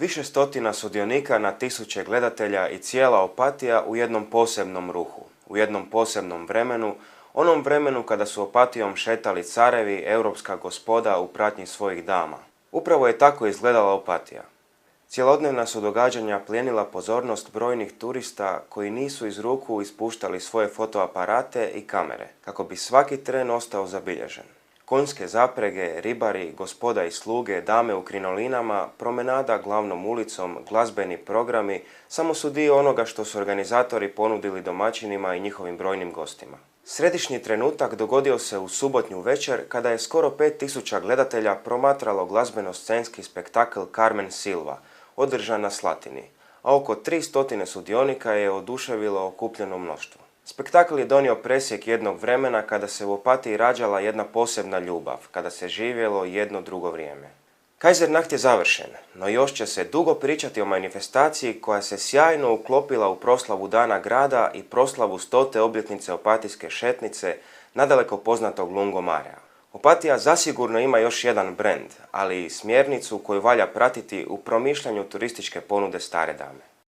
Više stotina sudionika na tisuće gledatelja i cijela Opatija u jednom posebnom ruhu, u jednom posebnom vremenu, onom vremenu kada su Opatijom šetali carevi, europska gospoda u pratnji svojih dama. Upravo je tako izgledala Opatija. Cjelodnevna su događanja plijenila pozornost brojnih turista koji nisu iz ruku ispuštali svoje fotoaparate i kamere, kako bi svaki tren ostao zabilježen. Konjske zaprege, ribari, gospoda i sluge, dame u krinolinama, promenada glavnom ulicom, glazbeni programi samo su dio onoga što su organizatori ponudili domaćinima i njihovim brojnim gostima. Središnji trenutak dogodio se u subotnju večer kada je skoro 5000 gledatelja promatralo glazbeno-scenski spektakl Carmen Silva, održan na Slatini, a oko 300 sudionika je oduševilo okupljeno mnoštvo. Spektakl je donio presjek jednog vremena kada se u Opatiji rađala jedna posebna ljubav, kada se živjelo jedno drugo vrijeme. Kaisernacht je završen, no još će se dugo pričati o manifestaciji koja se sjajno uklopila u proslavu Dana grada i proslavu 100. obljetnice Opatijske šetnice, nadaleko poznatog Lungomarea. Opatija zasigurno ima još jedan brend, ali i smjernicu koju valja pratiti u promišljanju turističke ponude Stare Dame.